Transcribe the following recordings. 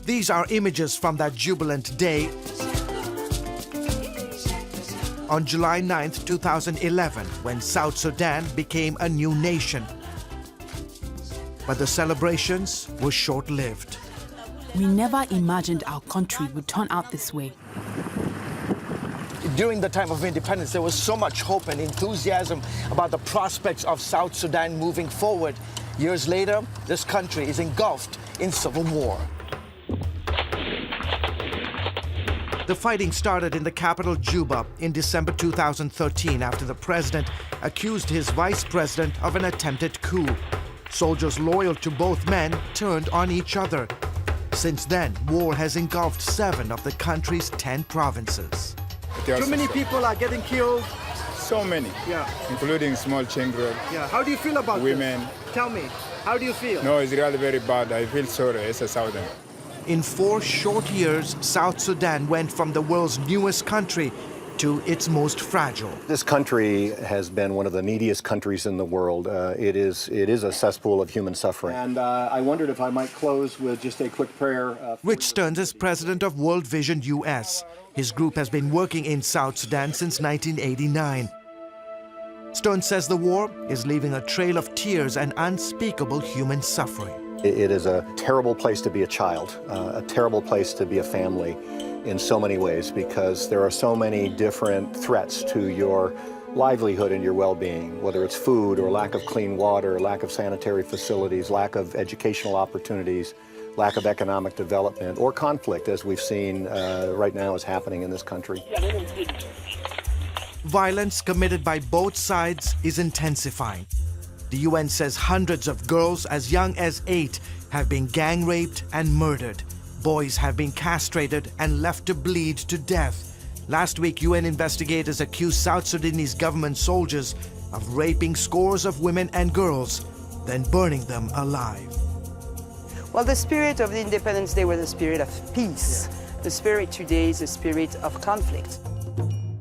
These are images from that jubilant day on July 9, 2011, when South Sudan became a new nation. But the celebrations were short-lived. We never imagined our country would turn out this way. During the time of independence, there was so much hope and enthusiasm about the prospects of South Sudan moving forward. Years later, this country is engulfed in civil war. The fighting started in the capital, Juba, in December 2013 after the president accused his vice president of an attempted coup. Soldiers loyal to both men turned on each other. Since then, war has engulfed 7 of the country's 10 provinces. Too many people are getting killed. So many, including small children. How do you feel about women? This? Tell me, how do you feel? No, it's really very bad. I feel sorry as a Southern. In 4 short years, South Sudan went from the world's newest country to its most fragile. This country has been one of the neediest countries in the world. It is a cesspool of human suffering. And I wondered if I might close with just a quick prayer. Rich Stearns is president of World Vision US. His group has been working in South Sudan since 1989. Stearns says the war is leaving a trail of tears and unspeakable human suffering. It is a terrible place to be a child, a terrible place to be a family in so many ways, because there are so many different threats to your livelihood and your well-being, whether it's food or lack of clean water, lack of sanitary facilities, lack of educational opportunities, lack of economic development, or conflict, as we've seen right now is happening in this country. Violence committed by both sides is intensifying. The UN says hundreds of girls as young as 8 have been gang raped and murdered. Boys have been castrated and left to bleed to death. Last week, UN investigators accused South Sudanese government soldiers of raping scores of women and girls, then burning them alive. Well, the spirit of the Independence Day was the spirit of peace. The spirit today is the spirit of conflict.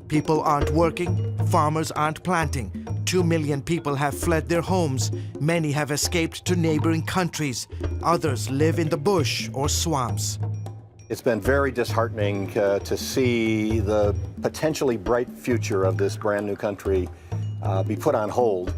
People aren't working, farmers aren't planting. 2 million people have fled their homes. Many have escaped to neighboring countries. Others live in the bush or swamps. It's been very disheartening to see the potentially bright future of this brand new country be put on hold.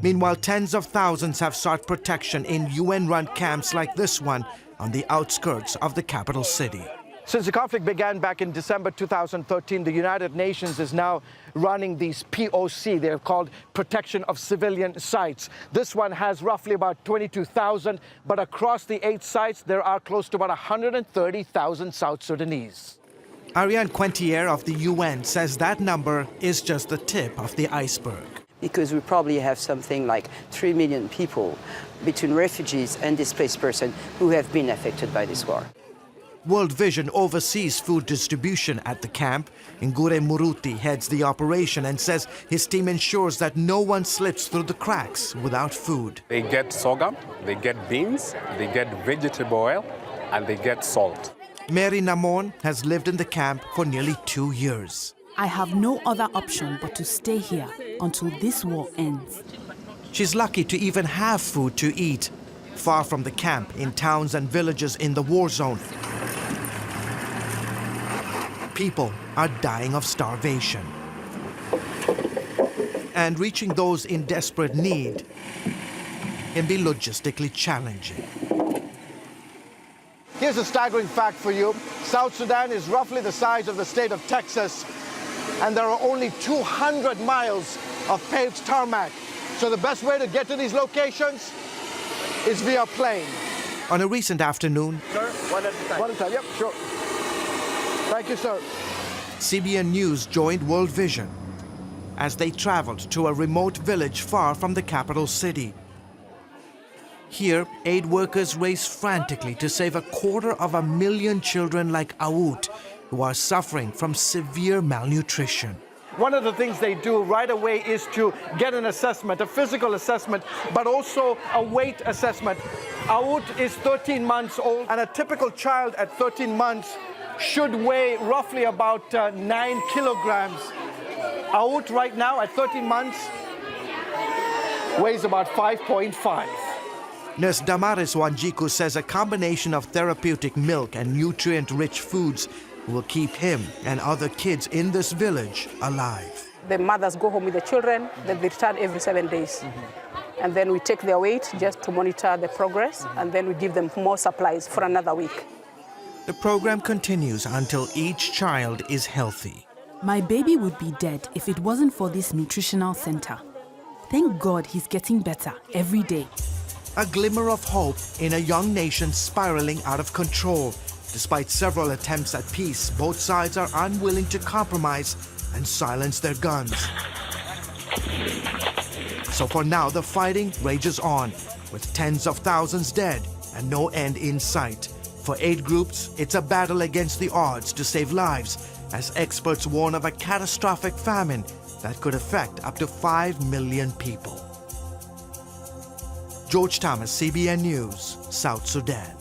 Meanwhile, tens of thousands have sought protection in UN-run camps like this one on the outskirts of the capital city. Since the conflict began back in December 2013, the United Nations is now running these POC. They're called Protection of Civilian Sites. This one has roughly about 22,000, but across the 8 sites, there are close to about 130,000 South Sudanese. Ariane Quentier of the UN says that number is just the tip of the iceberg. Because we probably have something like 3 million people between refugees and displaced persons who have been affected by this war. World Vision oversees food distribution at the camp. Ngure Muruti heads the operation and says his team ensures that no one slips through the cracks without food. They get sorghum, they get beans, they get vegetable oil, and they get salt. Mary Namon has lived in the camp for nearly 2 years. I have no other option but to stay here until this war ends. She's lucky to even have food to eat. Far from the camp, in towns and villages in the war zone, people are dying of starvation. And reaching those in desperate need can be logistically challenging. Here's a staggering fact for you. South Sudan is roughly the size of the state of Texas, and there are only 200 miles of paved tarmac. So the best way to get to these locations is via plane. On a recent afternoon... Sir, one at a time. One at a time, yep, sure. Thank you, sir. CBN News joined World Vision as they traveled to a remote village far from the capital city. Here, aid workers race frantically to save 250,000 children like Aout, who are suffering from severe malnutrition. One of the things they do right away is to get an assessment, a physical assessment, but also a weight assessment. Aout is 13 months old, and a typical child at 13 months should weigh roughly about 9 kilograms. Aout right now at 13 months weighs about 5.5. Nurse Damaris Wanjiku says a combination of therapeutic milk and nutrient-rich foods will keep him and other kids in this village alive. The mothers go home with the children, then they return every 7 days. And then we take their weight just to monitor the progress, and then we give them more supplies for another week. The program continues until each child is healthy. My baby would be dead if it wasn't for this nutritional center. Thank God he's getting better every day. A glimmer of hope in a young nation spiraling out of control. Despite several attempts at peace, both sides are unwilling to compromise and silence their guns. So for now, the fighting rages on, with tens of thousands dead and no end in sight. For aid groups, it's a battle against the odds to save lives, as experts warn of a catastrophic famine that could affect up to 5 million people. George Thomas, CBN News, South Sudan.